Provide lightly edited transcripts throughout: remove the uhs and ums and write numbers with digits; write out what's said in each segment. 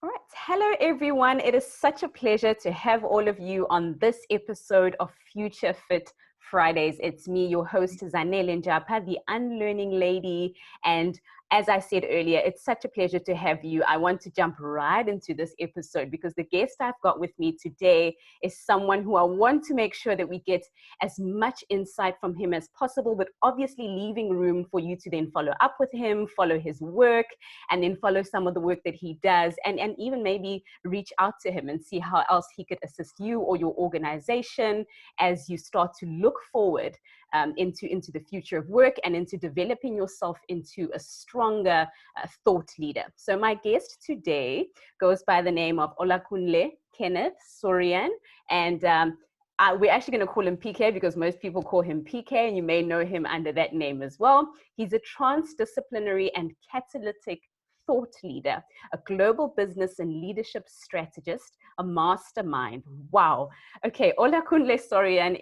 All right. Hello, everyone. It is such a pleasure to have all of you on this episode of Future Fit Fridays. It's me, your host, Zanele Njapha, the Unlearning Lady. And as I said earlier, it's such a pleasure to have you. I want to jump right into this episode because the guest I've got with me today is someone who I want to make sure that we get as much insight from him as possible, but obviously leaving room for you to then follow up with him, follow his work, and then follow some of the work that he does, and even maybe reach out to him and see how else he could assist you or your organization as you start to look forward into the future of work and into developing yourself into a stronger thought leader. So my guest today goes by the name of Olakunle, Kenneth, Soriyan, and we're actually going to call him PK because most people call him PK, and you may know him under that name as well. He's a transdisciplinary and catalytic thought leader, a global business and leadership strategist, a mastermind. Wow. Okay, Olakunle Soriyan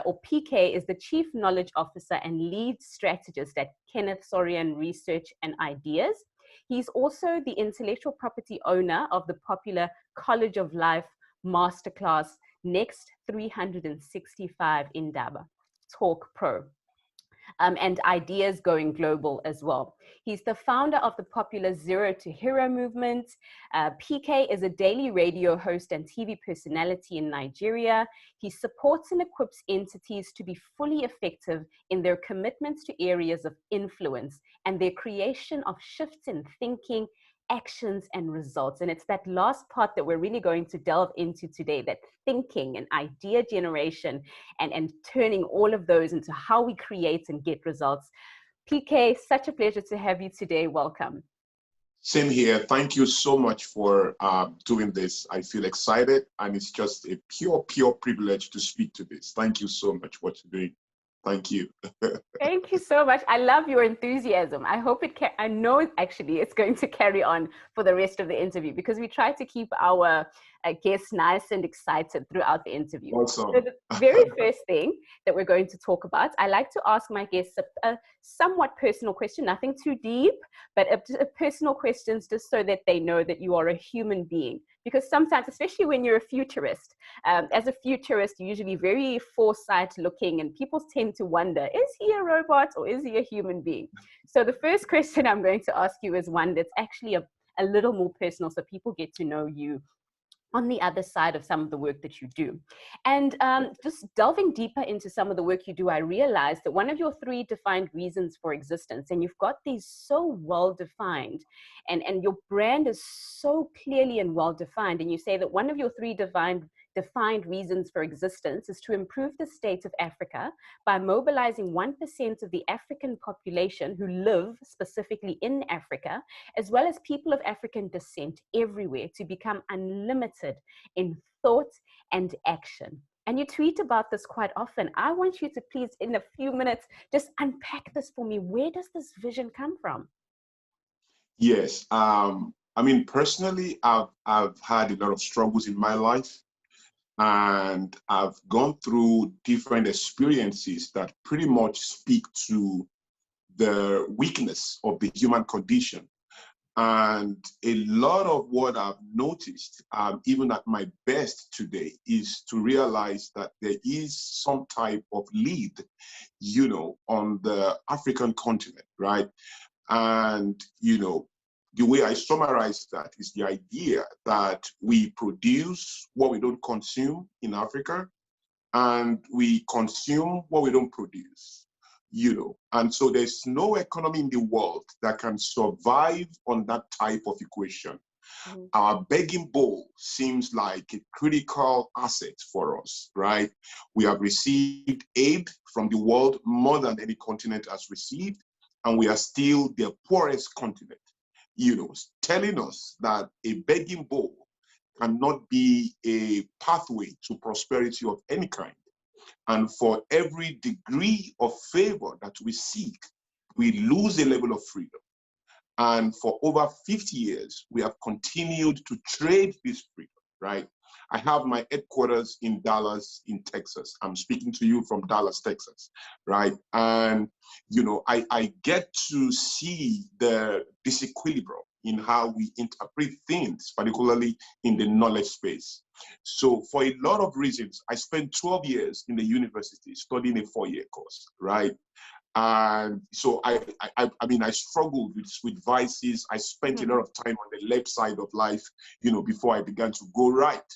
or PK is the Chief Knowledge Officer and Lead Strategist at Kenneth Soriyan Research and Ideas. He's also the intellectual property owner of the popular College of Life Masterclass Next 365 Indaba, Talk Pro. And Ideas Going Global as well. He's the founder of the popular Zero to Hero movement. PK is a daily radio host and TV personality in Nigeria. He supports and equips entities to be fully effective in their commitments to areas of influence and their creation of shifts in thinking, actions, and results. And it's that last part that we're really going to delve into today, that thinking and idea generation and turning all of those into how we create and get results. PK, such a pleasure to have you today. Welcome. Same here. Thank you so much for doing this. I feel excited, and it's just a pure privilege to speak to this. Thank you so much for what you're doing. Thank you. Thank you so much. I love your enthusiasm. I hope I know actually it's going to carry on for the rest of the interview because we try to keep our guests nice and excited throughout the interview. Awesome. So the very first thing that we're going to talk about, I like to ask my guests a somewhat personal question, nothing too deep, but a personal questions just so that they know that you are a human being. Because sometimes, especially when you're a futurist, as a futurist, you're usually very foresight looking and people tend to wonder, is he a robot or is he a human being? So the first question I'm going to ask you is one that's actually a little more personal so people get to know you on the other side of some of the work that you do. And just delving deeper into some of the work you do, I realized that one of your 3 defined reasons for existence, and you've got these so well defined, and your brand is so clearly and well defined, and you say that one of your 3 defined reasons for existence is to improve the state of Africa by mobilizing 1% of the African population who live specifically in Africa, as well as people of African descent everywhere, to become unlimited in thought and action. And you tweet about this quite often. I want you to please, in a few minutes, just unpack this for me. Where does this vision come from? Yes. I mean, personally, I've had a lot of struggles in my life. And I've gone through different experiences that pretty much speak to the weakness of the human condition. And a lot of what I've noticed, even at my best today, is to realize that there is some type of lead, on the African continent, right? And, the way I summarize that is the idea that we produce what we don't consume in Africa, and we consume what we don't produce, And so there's no economy in the world that can survive on that type of equation. Mm-hmm. Our begging bowl seems like a critical asset for us, right? We have received aid from the world more than any continent has received, and we are still the poorest continent. Telling us that a begging bowl cannot be a pathway to prosperity of any kind. And for every degree of favor that we seek, we lose a level of freedom. And for over 50 years, we have continued to trade this freedom, right? I have my headquarters in Dallas, in Texas. I'm speaking to you from Dallas, Texas, right? And, I get to see the disequilibrium, in how we interpret things, particularly in the knowledge space. So for a lot of reasons, I spent 12 years in the university studying a 4-year course, right? And so I mean, I struggled with vices. I spent a lot of time on the left side of life, before I began to go right.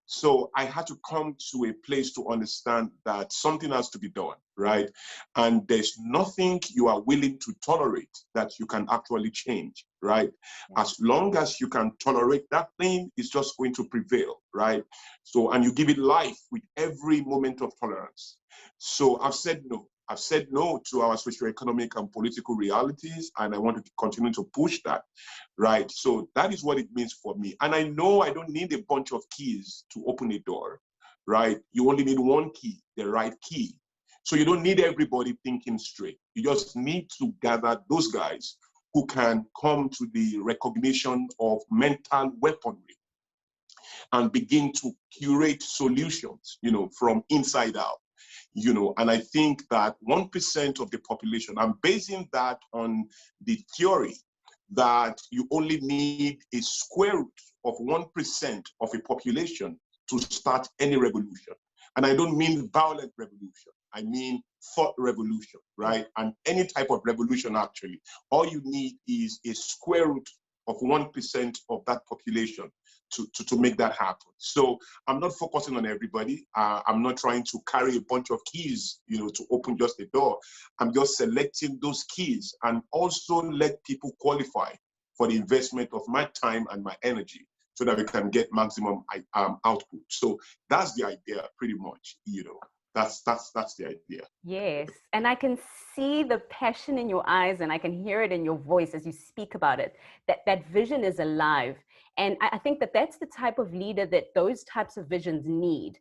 So I had to come to a place to understand that something has to be done, right? And there's nothing you are willing to tolerate that you can actually change, right? As long as you can tolerate that thing, it's just going to prevail, right? So, and you give it life with every moment of tolerance. So I've said no. I've said no to our socioeconomic and political realities, and I want to continue to push that, right? So that is what it means for me. And I know I don't need a bunch of keys to open a door, right? You only need one key, the right key. So you don't need everybody thinking straight. You just need to gather those guys who can come to the recognition of mental weaponry and begin to curate solutions, from inside out. And I think that 1% of the population, I'm basing that on the theory that you only need a square root of 1% of a population to start any revolution. And I don't mean violent revolution. I mean thought revolution, right? And any type of revolution, actually. All you need is a square root of 1% of that population to make that happen. So I'm not focusing on everybody. I'm not trying to carry a bunch of keys, to open just a door. I'm just selecting those keys and also let people qualify for the investment of my time and my energy so that we can get maximum output. So that's the idea, pretty much, That's the idea. Yes, and I can see the passion in your eyes, and I can hear it in your voice as you speak about it. That vision is alive, and I think that's the type of leader that those types of visions need.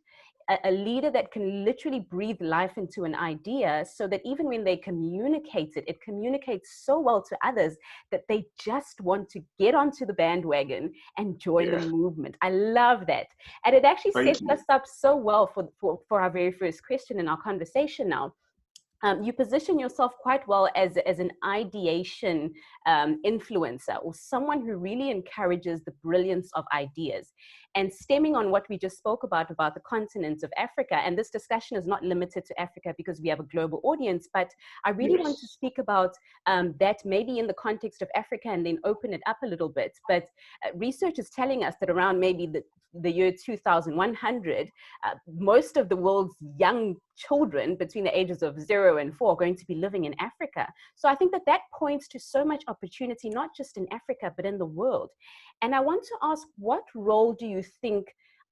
A leader that can literally breathe life into an idea, so that even when they communicate it, it communicates so well to others that they just want to get onto the bandwagon and join the movement. I love that. And it actually sets us up so well for our very first question in our conversation now. You position yourself quite well as an ideation influencer, or someone who really encourages the brilliance of ideas. And stemming on what we just spoke about the continent of Africa, and this discussion is not limited to Africa because we have a global audience, but I really want to speak about that maybe in the context of Africa and then open it up a little bit. But research is telling us that around maybe the year 2100, most of the world's young children between the ages of 0 and 4 are going to be living in Africa. So I think that points to so much opportunity, not just in Africa, but in the world. And I want to ask, what role do you think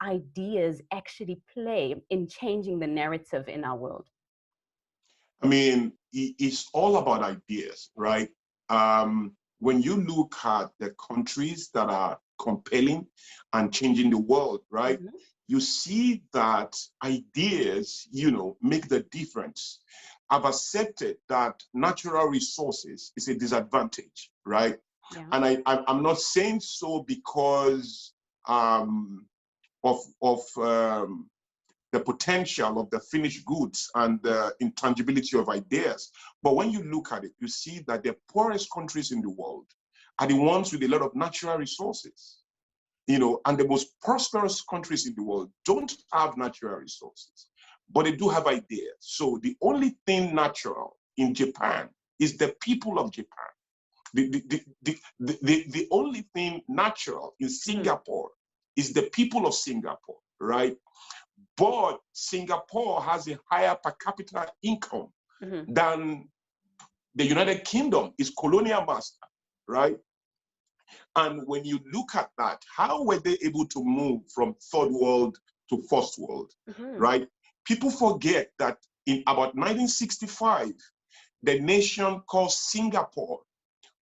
ideas actually play in changing the narrative in our world? I mean, it's all about ideas, right? When you look at the countries that are compelling and changing the world, right? You see that ideas, make the difference. I've accepted that natural resources is a disadvantage, right? And I'm not saying so because of the potential of the finished goods and the intangibility of ideas. But when you look at it, you see that the poorest countries in the world are the ones with a lot of natural resources, and the most prosperous countries in the world don't have natural resources, but they do have ideas. So the only thing natural in Japan is the people of Japan. The only thing natural in Singapore is the people of Singapore, right? But Singapore has a higher per capita income than the United Kingdom, is colonial master, right? And when you look at that, how were they able to move from third world to first world, right? People forget that in about 1965, the nation called Singapore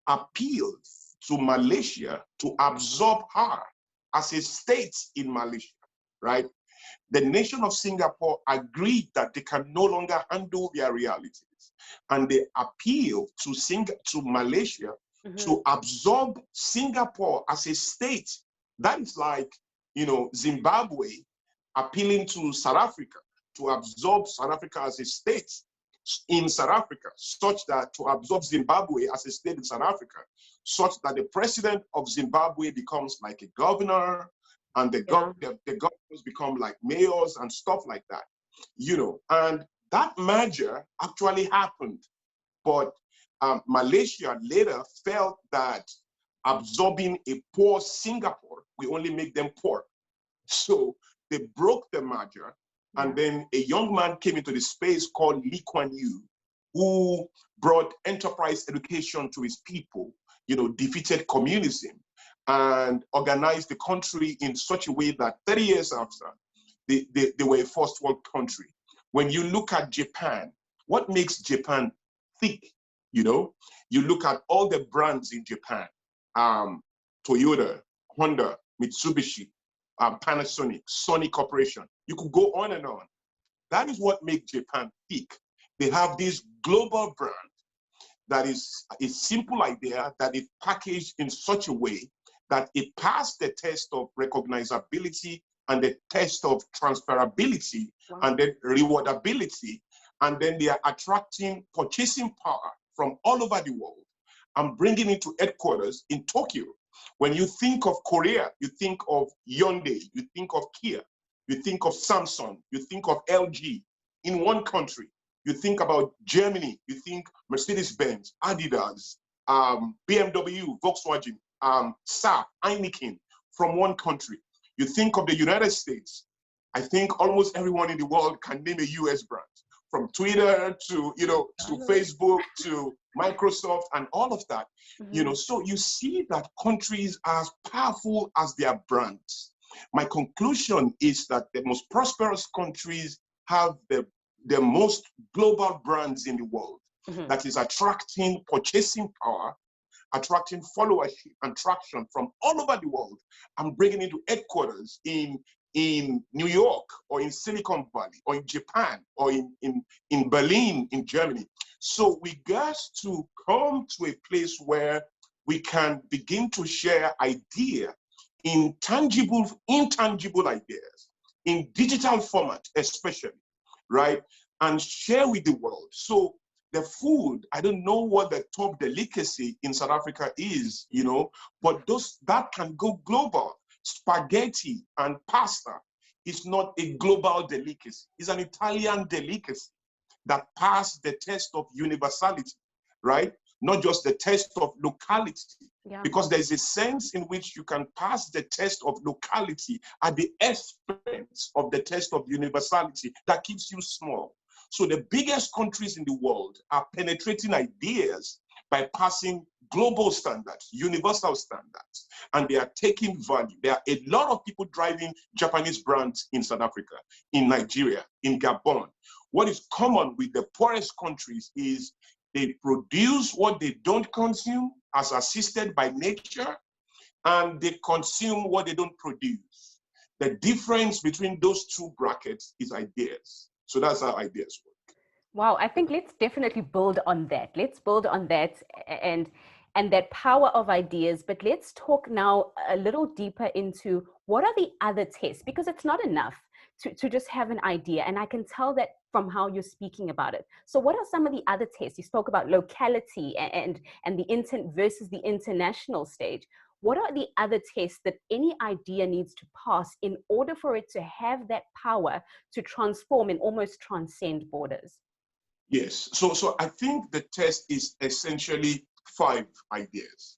appealed to Malaysia to absorb her as a state in Malaysia, right? The nation of Singapore agreed that they can no longer handle their realities, and they appealed to Malaysia to absorb Singapore as a state. That is like, Zimbabwe appealing to South Africa to absorb South Africa as a state. in South Africa, such that to absorb Zimbabwe as a state in South Africa, such that the president of Zimbabwe becomes like a governor, and the governors become like mayors and stuff like that, you know. And that merger actually happened, but Malaysia later felt that absorbing a poor Singapore will only make them poor. So they broke the merger, and then a young man came into the space called Lee Kuan Yew, who brought enterprise education to his people, you know, defeated communism, and organized the country in such a way that 30 years after, they were a first world country. When you look at Japan, what makes Japan thick? You know, you look at all the brands in Japan, Toyota, Honda, Mitsubishi, Panasonic, Sony Corporation. You could go on and on. That is what makes Japan thick. They have this global brand that is a simple idea that is packaged in such a way that it passed the test of recognizability and the test of transferability and then rewardability. And then they are attracting purchasing power from all over the world and bringing it to headquarters in Tokyo. When you think of Korea, you think of Hyundai, you think of Kia, you think of Samsung, you think of LG in one country. You think about Germany, you think Mercedes-Benz, Adidas, BMW, Volkswagen, Saab, Heineken from one country. You think of the United States. I think almost everyone in the world can name a US brand, from Twitter to, you know, to Facebook to Microsoft and all of that. You know, so you see that countries are as powerful as their brands. My conclusion is that the most prosperous countries have the most global brands in the world that is attracting purchasing power, attracting followership and traction from all over the world and bringing it to headquarters in New York or in Silicon Valley or in Japan or in Berlin, in Germany. So we got to come to a place where we can begin to share ideas, intangible ideas, in digital format especially, right? And share with the world. So the food, I don't know what the top delicacy in South Africa is, you know, but that can go global. Spaghetti and pasta is not a global delicacy. It's an Italian delicacy that passed the test of universality, right? Not just the test of locality. Because there's a sense in which you can pass the test of locality at the expense of the test of universality that keeps you small. So the biggest countries in the world are penetrating ideas by passing global standards, universal standards, and they are taking value. There are a lot of people driving Japanese brands in South Africa, in Nigeria, in Gabon. What is common with the poorest countries is they produce what they don't consume as assisted by nature, and they consume what they don't produce. The difference between those two brackets is ideas. So that's how ideas work. Wow, I think let's definitely build on that. Let's build on that and that power of ideas. But let's talk now a little deeper into what are the other tests, because it's not enough to just have an idea. And I can tell that from how you're speaking about it. So what are some of the other tests? You spoke about locality and the versus the international stage. What are the other tests that any idea needs to pass in order for it to have that power to transform and almost transcend borders? Yes, so I think the test is essentially 5 ideas,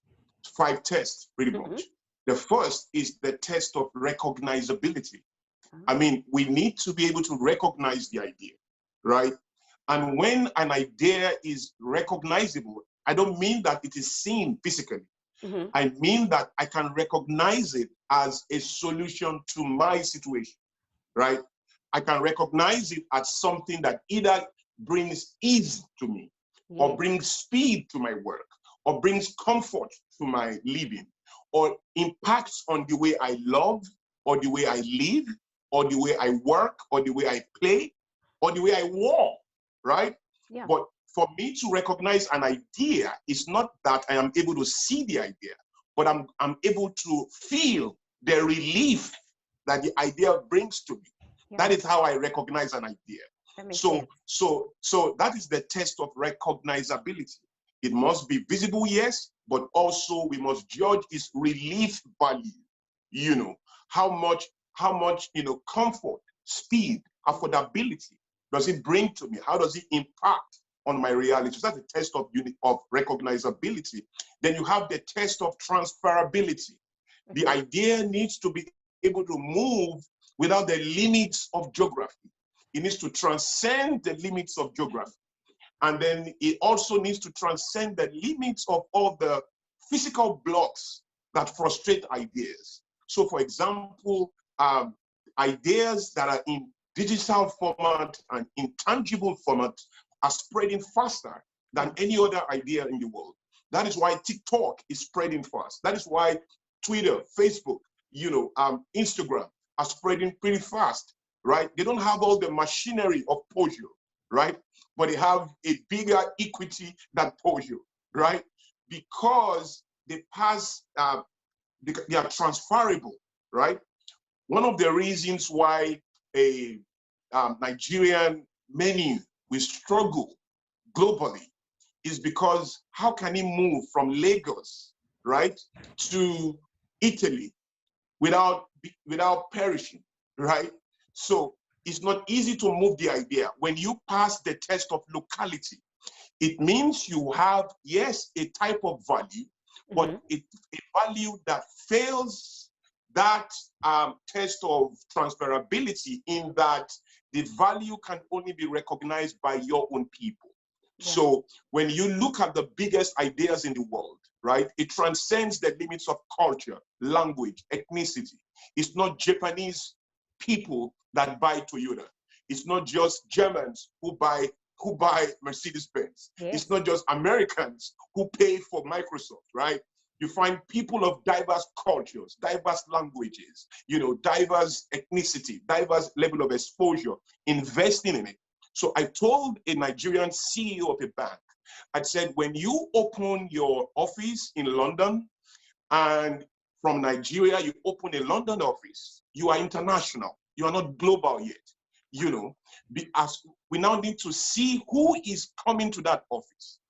5 tests, pretty much. The first is the test of recognizability. I mean, we need to be able to recognize the idea, right? And when an idea is recognizable, I don't mean that it is seen physically. I mean that I can recognize it as a solution to my situation, right? I can recognize it as something that either brings ease to me, or brings speed to my work, or brings comfort to my living, or impacts on the way I love, or the way I live, or the way I work, or the way I play, or the way I walk, right? But for me to recognize an idea is not that I am able to see the idea, but I'm able to feel the relief that the idea brings to me. That is how I recognize an idea. That makes So, sense. so that is the test of recognizability. It must be visible, yes, but also we must judge its relief value. You know, how much, you know, comfort, speed, affordability does it bring to me? How does it impact on my reality? So that's the test of recognizability. Then you have the test of transferability. The idea needs to be able to move without the limits of geography. It needs to transcend the limits of geography. And then it also needs to transcend the limits of all the physical blocks that frustrate ideas. So for example, ideas that are in digital format and intangible format are spreading faster than any other idea in the world. That is why TikTok is spreading fast. That is why Twitter, Facebook, you know, Instagram are spreading pretty fast, right? They don't have all the machinery of Pojo, right? But they have a bigger equity than Pojo, right? Because they pass, they are transferable, right? One of the reasons why a Nigerian menu will struggle globally is because how can he move from Lagos, right, to Italy without perishing, right? So it's not easy to move the idea. When you pass the test of locality, it means you have, yes, a type of value, but a value that fails that test of transferability, in that the value can only be recognized by your own people. Yeah. So when you look at the biggest ideas in the world, right, it transcends the limits of culture, language, ethnicity. It's not Japanese people that buy Toyota. It's not just Germans who buy Mercedes-Benz. Yes. It's not just Americans who pay for Microsoft, right? You find people of diverse cultures, diverse languages, you know, diverse ethnicity, diverse level of exposure, investing in it. So I told a Nigerian CEO of a bank, I said, when you open your office in London and from Nigeria, you open a London office, you are international. You are not global yet. You know, as we now need to see who is coming to that office.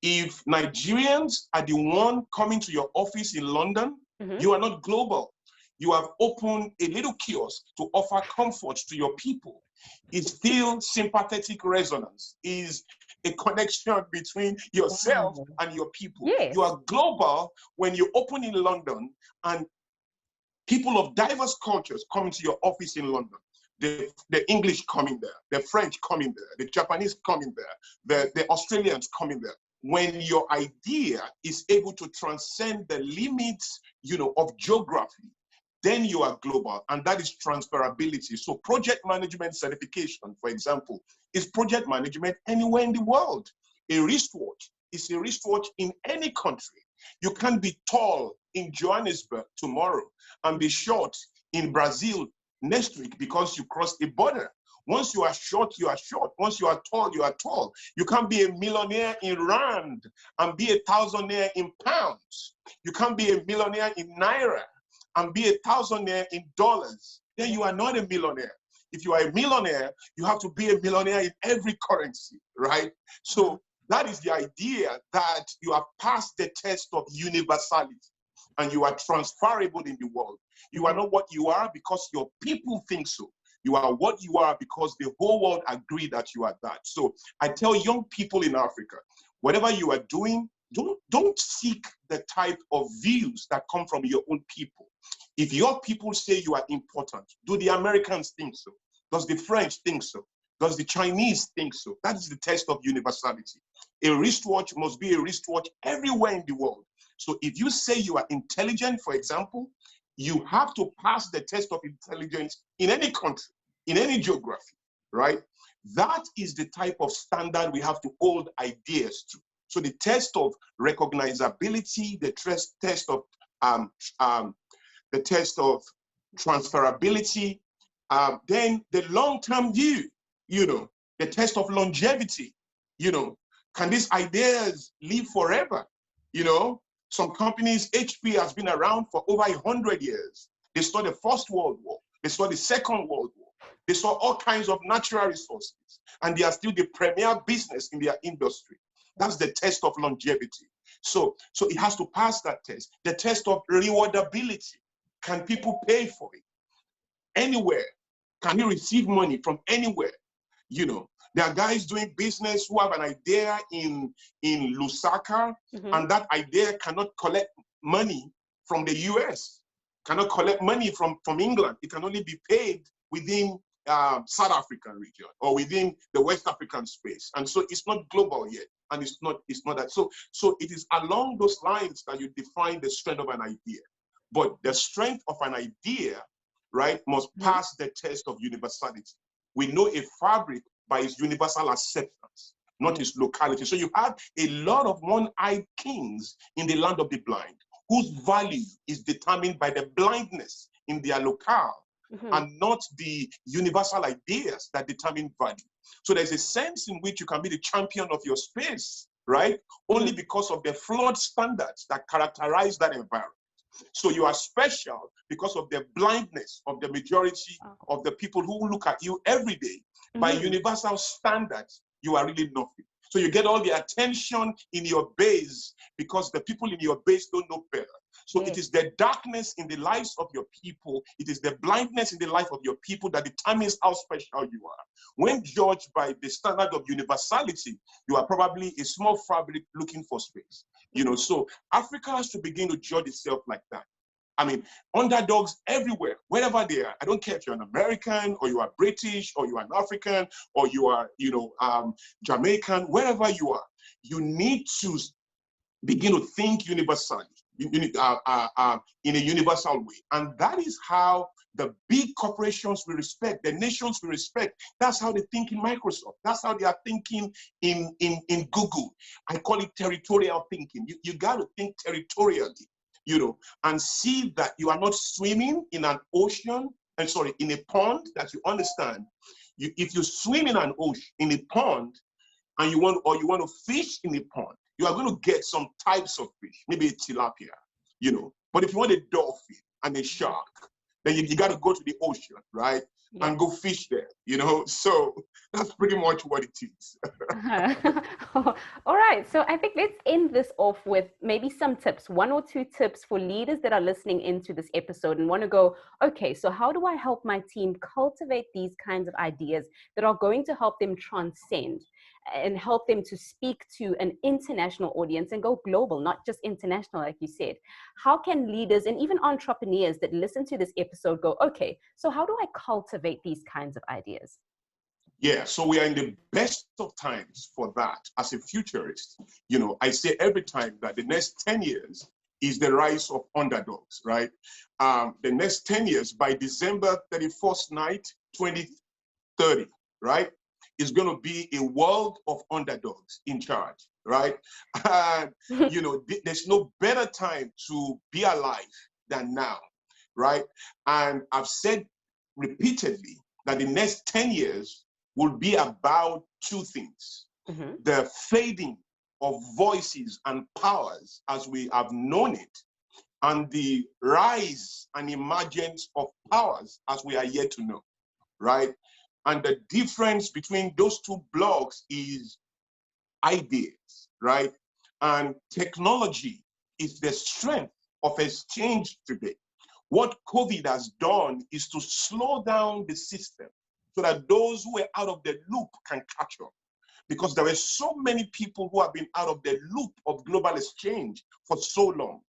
If Nigerians are the one coming to your office in London, you are not global. You have opened a little kiosk to offer comfort to your people. It's still sympathetic resonance, is a connection between yourself and your people. Yes. You are global when you open in London and people of diverse cultures come to your office in London. The English coming there, the French coming there, the Japanese coming there, the Australians coming there. When your idea is able to transcend the limits, you know, of geography, then you are global, and that is transferability. So project management certification, for example, is project management anywhere in the world. A wristwatch is a wristwatch in any country. You can't be tall in Johannesburg tomorrow and be short in Brazil next week because you crossed the border. Once you are short, you are short. Once you are tall, you are tall. You can't be a millionaire in rand and be a thousandaire in pounds. You can't be a millionaire in naira and be a thousandaire in dollars. Then you are not a millionaire. If you are a millionaire, you have to be a millionaire in every currency, right? So that is the idea, that you have passed the test of universality and you are transferable in the world. You are not what you are because your people think so. You are what you are because the whole world agree that you are that. So I tell young people in Africa, whatever you are doing, don't seek the type of views that come from your own people. If your people say you are important, do the Americans think so? Does the French think so? Does the Chinese think so? That is the test of universality. A wristwatch must be a wristwatch everywhere in the world. So if you say you are intelligent, for example, you have to pass the test of intelligence in any country, in any geography, right? That is the type of standard we have to hold ideas to. So the test of recognizability, the test of transferability, then the long-term view, you know, the test of longevity, you know, can these ideas live forever? You know, some companies, HP has been around for over 100 years. They saw the First World War. They saw the Second World War. They saw all kinds of natural resources, and they are still the premier business in their industry. That's the test of longevity. So it has to pass that test. The test of rewardability. Can people pay for it? Anywhere. Can you receive money from anywhere? You know, there are guys doing business who have an idea in Lusaka, and that idea cannot collect money from the US, cannot collect money from England. It can only be paid within South African region or within the West African space. And so it's not global yet. And it's not that. So it is along those lines that you define the strength of an idea. But the strength of an idea, right, must pass the test of universality. We know a fabric by its universal acceptance, not its locality. So you have a lot of one-eyed kings in the land of the blind, whose value is determined by the blindness in their locale, and not the universal ideas that determine value. So there's a sense in which you can be the champion of your space, right? Only because of the flawed standards that characterize that environment. So you are special because of the blindness of the majority of the people who look at you every day. By universal standards, you are really nothing. So you get all the attention in your base because the people in your base don't know better. So it is the darkness in the lives of your people, it is the blindness in the life of your people that determines how special you are. When judged by the standard of universality, you are probably a small fabric looking for space. You know, so Africa has to begin to judge itself like that. I mean, underdogs everywhere, wherever they are. I don't care if you're an American or you are British or you are an African or you are, you know, Jamaican, wherever you are, you need to begin to think universally, in a universal way. And that is how the big corporations we respect, the nations we respect, that's how they think in Microsoft. That's how they are thinking in Google. I call it territorial thinking. You got to think territorially, you know, and see that you are not swimming in an ocean, in a pond that you understand. If you swim in an ocean, in a pond, and you want to fish in a pond, you are going to get some types of fish, maybe a tilapia, you know. But if you want a dolphin and a shark, then you got to go to the ocean, right? Yeah. And go fish there, you know. So that's pretty much what it is. All right. So I think let's end this off with maybe some tips, 1 or 2 tips for leaders that are listening into this episode and want to go, okay, so how do I help my team cultivate these kinds of ideas that are going to help them transcend and help them to speak to an international audience and go global, not just international, like you said? How can leaders and even entrepreneurs that listen to this episode go, okay, so how do I cultivate these kinds of ideas? Yeah, so we are in the best of times for that. As a futurist, you know, I say every time that the next 10 years is the rise of underdogs, right? The next 10 years, by December 31st night, 2030, right, is going to be a world of underdogs in charge, right? And, you know, there's no better time to be alive than now, right? And I've said repeatedly that the next 10 years will be about 2 things. The fading of voices and powers as we have known it, and the rise and emergence of powers as we are yet to know, right? And the difference between those 2 blocks is ideas, right? And technology is the strength of exchange today. What COVID has done is to slow down the system so that those who are out of the loop can catch up. Because there are so many people who have been out of the loop of global exchange for so long.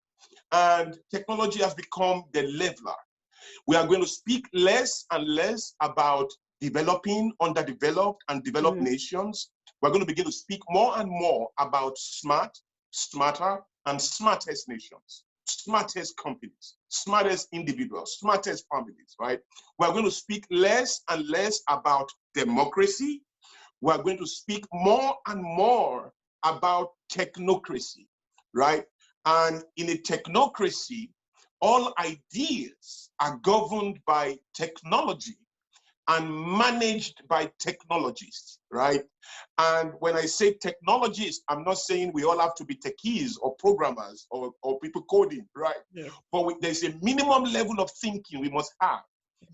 And technology has become the leveler. We are going to speak less and less about developing, underdeveloped, and developed nations. We're going to begin to speak more and more about smart, smarter, and smartest nations, smartest companies, smartest individuals, smartest families, right? We're going to speak less and less about democracy. We're going to speak more and more about technocracy, right? And in a technocracy, all ideas are governed by technology and managed by technologists, right? And when I say technologists, I'm not saying we all have to be techies or programmers or people coding, right? Yeah. But there's a minimum level of thinking we must have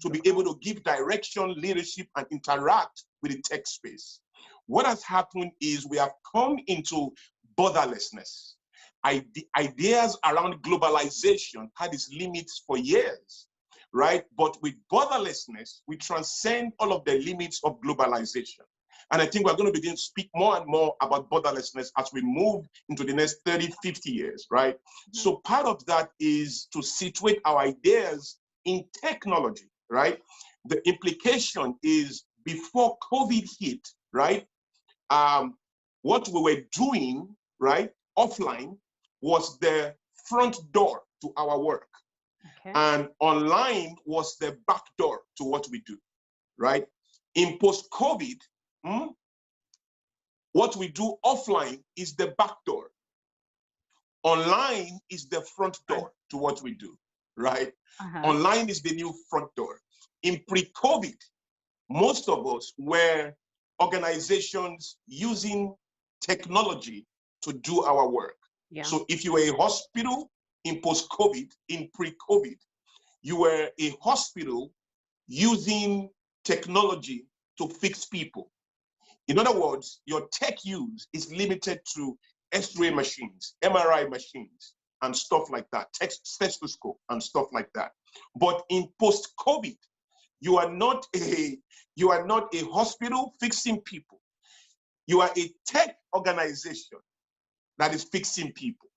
to be able to give direction, leadership, and interact with the tech space. What has happened is we have come into borderlessness. Ideas around globalization had its limits for years, right? But with borderlessness, we transcend all of the limits of globalization. And I think we're going to begin to speak more and more about borderlessness as we move into the next 30, 50 years, right? So part of that is to situate our ideas in technology, right? The implication is before COVID hit, right? What we were doing, right, offline was the front door to our work. Okay. And online was the back door to what we do, right? In post-COVID, what we do offline is the back door. Online is the front door to what we do, right? Online is the new front door. In pre-COVID, most of us were organizations using technology to do our work. Yeah. So if you were a hospital in post-COVID, in pre-COVID, you were a hospital using technology to fix people. In other words, your tech use is limited to X-ray machines, MRI machines, and stuff like that, stethoscope and stuff like that. But in post-COVID, you are not a hospital fixing people. You are a tech organization that is fixing people.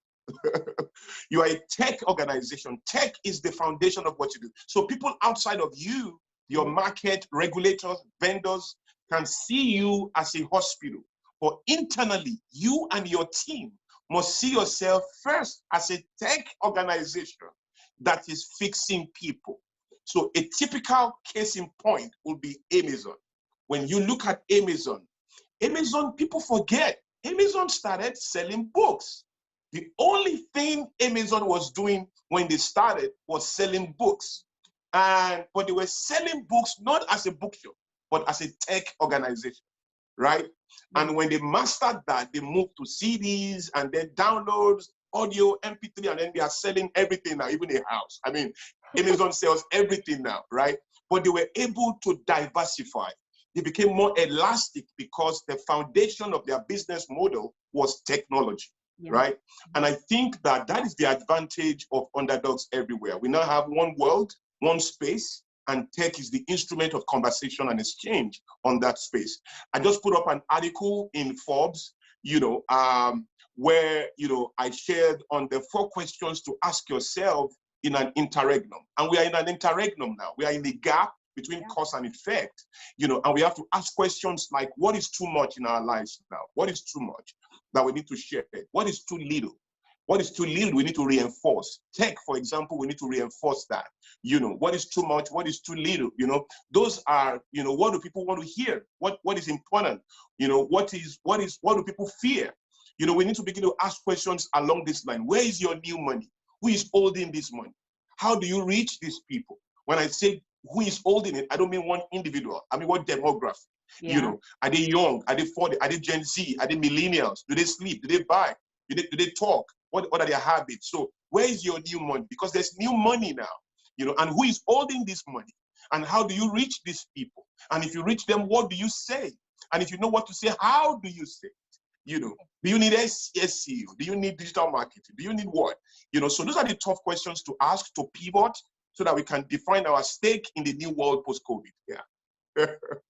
You are a tech organization. Tech is the foundation of what you do. So people outside of you, your market, regulators, vendors, can see you as a hospital. But internally, you and your team must see yourself first as a tech organization that is fixing people. So a typical case in point would be Amazon. When you look at Amazon, people forget, Amazon started selling books. The only thing Amazon was doing when they started was selling books. But they were selling books not as a bookshop, but as a tech organization, right? And when they mastered that, they moved to CDs and then downloads, audio, MP3, and then they are selling everything now, even a house. I mean, Amazon sells everything now, right? But they were able to diversify. They became more elastic because the foundation of their business model was technology, right? And I think that that is the advantage of underdogs everywhere. We now have one world, one space, and tech is the instrument of conversation and exchange on that space. I just put up an article in Forbes, where, I shared on the 4 questions to ask yourself in an interregnum. And we are in an interregnum now. We are in the gap between cause and effect, and we have to ask questions like, what is too much in our lives now? What is too much that we need to share? What is too little? What is too little we need to reinforce? Tech, for example, we need to reinforce that. What is too much? What is too little? Those are, what do people want to hear? What is important? What do people fear? We need to begin to ask questions along this line. Where is your new money? Who is holding this money? How do you reach these people? When I say who is holding it, I don't mean one individual. I mean what demographic. Are they young? Are they 40? Are they Gen Z? Are they millennials? Do they sleep? Do they buy? Do they talk? What are their habits? So where is your new money? Because there's new money now, and who is holding this money? And how do you reach these people? And if you reach them, what do you say? And if you know what to say, how do you say it? Do you need SEO? Do you need digital marketing? Do you need what? So those are the tough questions to ask, to pivot, so that we can define our stake in the new world post-COVID. Yeah.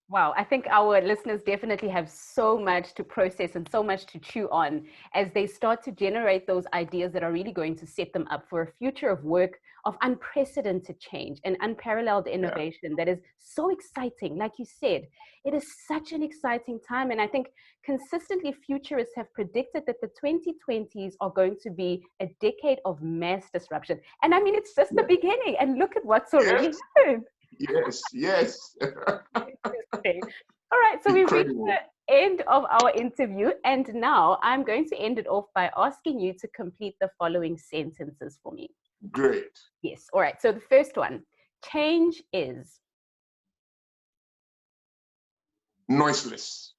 Wow, I think our listeners definitely have so much to process and so much to chew on as they start to generate those ideas that are really going to set them up for a future of work of unprecedented change and unparalleled innovation that is so exciting. Like you said, it is such an exciting time. And I think consistently futurists have predicted that the 2020s are going to be a decade of mass disruption. And I mean, it's just the beginning. And look at what's already happened. Yes. All right, so we've reached the end of our interview, and now I'm going to end it off by asking you to complete the following sentences for me. Great. Yes, all right, so the first one, change is? Noiseless.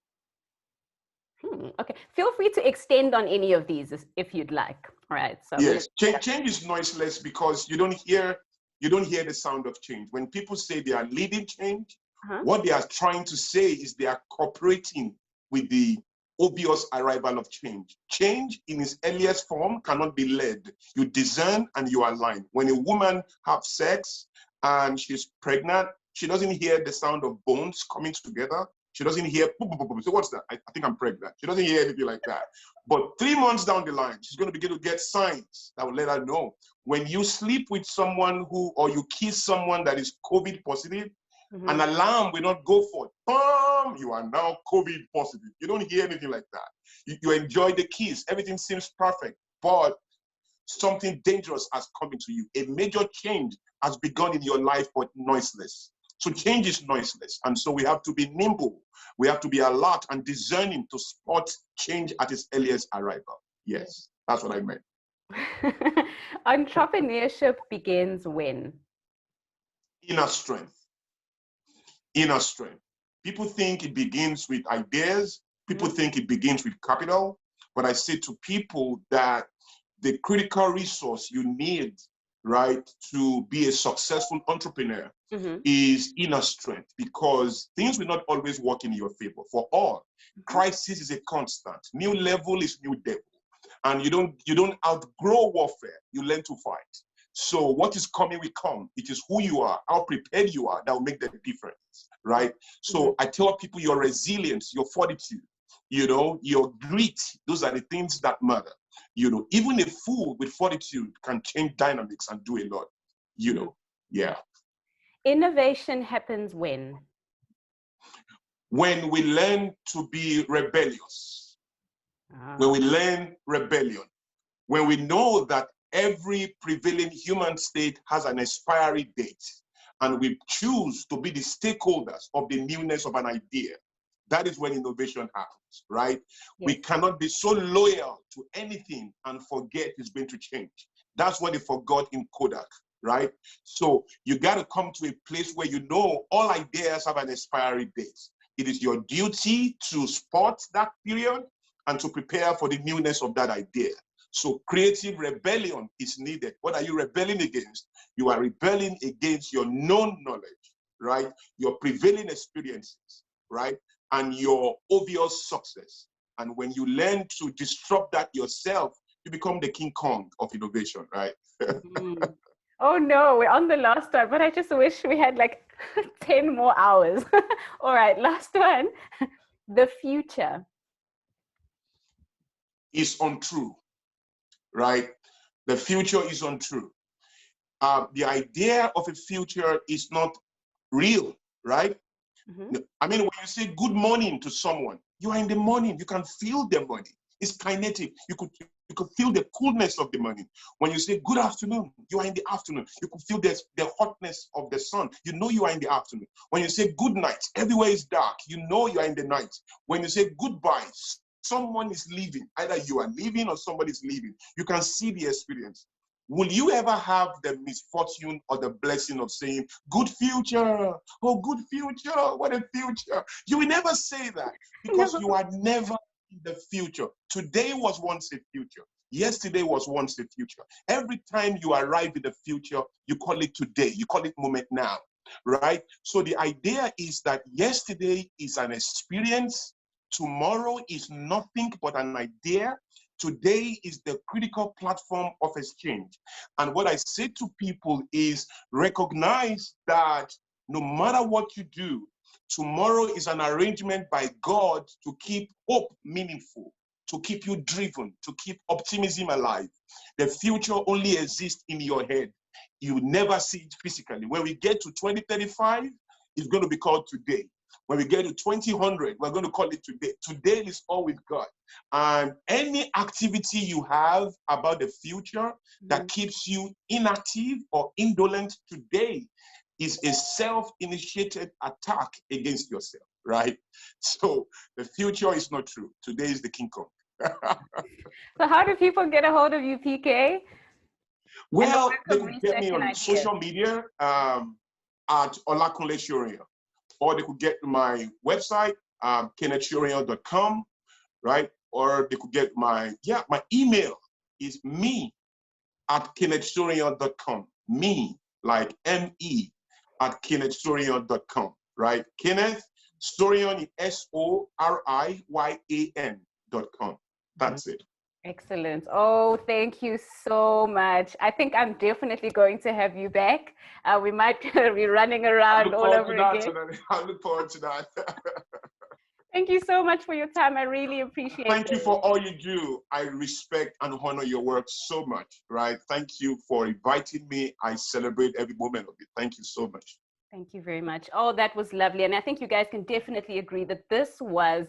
Okay, feel free to extend on any of these if you'd like. All right. So yes, change is noiseless because you don't hear you don't hear the sound of change. When people say they are leading change, what they are trying to say is they are cooperating with the obvious arrival of change. Change in its earliest form cannot be led. You discern and you align. When a woman has sex and she's pregnant, she doesn't hear the sound of bones coming together. She doesn't hear, boom, boom, boom, boom. So what's that? I think I'm pregnant. She doesn't hear anything like that. But 3 months down the line, she's going to begin to get signs that will let her know. When you sleep with someone or you kiss someone that is COVID positive, an alarm will not go forth. Bam! You are now COVID positive. You don't hear anything like that. You enjoy the kiss. Everything seems perfect. But something dangerous has come into you. A major change has begun in your life, but noiseless. So change is noiseless. And so we have to be nimble. We have to be alert and discerning to spot change at its earliest arrival. Yes, that's what I meant. Entrepreneurship begins when? Inner strength. Inner strength. People think it begins with ideas. People think it begins with capital. But I say to people that the critical resource you need, right, to be a successful entrepreneur is inner strength, because things will not always work in your favor. For all, crisis is a constant. New level is new devil. And you don't outgrow warfare. You learn to fight. So what is coming will come. It is who you are, how prepared you are, that will make the difference, right? So I tell people your resilience, your fortitude, your grit, those are the things that matter. Even a fool with fortitude can change dynamics and do a lot, yeah. Innovation happens when? When we learn to be rebellious. When we learn rebellion. When we know that every prevailing human state has an expiry date, and we choose to be the stakeholders of the newness of an idea, that is when innovation happens, right? Yes. We cannot be so loyal to anything and forget it's going to change. That's what they forgot in Kodak, right? So you got to come to a place where all ideas have an expiry date. It is your duty to spot that period and to prepare for the newness of that idea. So creative rebellion is needed. What are you rebelling against? You are rebelling against your known knowledge, right? Your prevailing experiences, right? And your obvious success. And when you learn to disrupt that yourself, you become the King Kong of innovation, right? Oh no, we're on the last one, but I just wish we had like 10 more hours. All right, last one. The future is untrue, right? The future is untrue. The idea of a future is not real, right? I mean, when you say good morning to someone, you are in the morning. You can feel the morning. It's kinetic. You could feel the coolness of the morning. When you say good afternoon, you are in the afternoon. You could feel the hotness of the sun. You know you are in the afternoon. When you say good night, everywhere is dark. You know you are in the night. When you say goodbye, someone is leaving. Either you are leaving or somebody is leaving. You can see the experience. Will you ever have the misfortune or the blessing of saying, good future, oh, good future, what a future? You will never say that because you are never in the future. Today was once a future. Yesterday was once a future. Every time you arrive in the future, you call it today. You call it moment now, right? So the idea is that yesterday is an experience. Tomorrow is nothing but an idea. Today is the critical platform of exchange. And what I say to people is recognize that no matter what you do, tomorrow is an arrangement by God to keep hope meaningful, to keep you driven, to keep optimism alive. The future only exists in your head. You never see it physically. When we get to 2035, it's going to be called today. When we get to 2000, we're going to call it today. Today is all with God. And any activity you have about the future that keeps you inactive or indolent today is a self-initiated attack against yourself, right? So the future is not true. Today is the King Kong. So how do people get a hold of you, PK? Well, they could get me on social media at Olakunle Soriyan. Or they could get my website, KennethSoriyan.com, right? Or they could get my email is me@KennethSoriyan.com. Me like M-E at KennethSoriyan.com, right? Kenneth Soriyan, SORIYAN.com. That's it. Excellent. Oh, thank you so much. I think I'm definitely going to have you back. We might be running around all over again. I look forward to that. Thank you so much for your time. I really appreciate it. Thank you for all you do. I respect and honor your work so much, right? Thank you for inviting me. I celebrate every moment of it. Thank you so much. Thank you very much. Oh, that was lovely. And I think you guys can definitely agree that this was,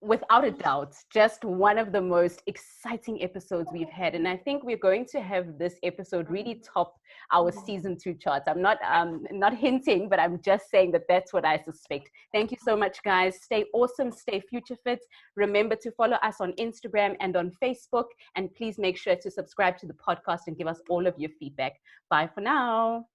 without a doubt, just one of the most exciting episodes we've had. And I think we're going to have this episode really top our season 2 charts. I'm not hinting, but I'm just saying that that's what I suspect. Thank you so much, guys. Stay awesome, stay future fit. Remember to follow us on Instagram and on Facebook. And please make sure to subscribe to the podcast and give us all of your feedback. Bye for now.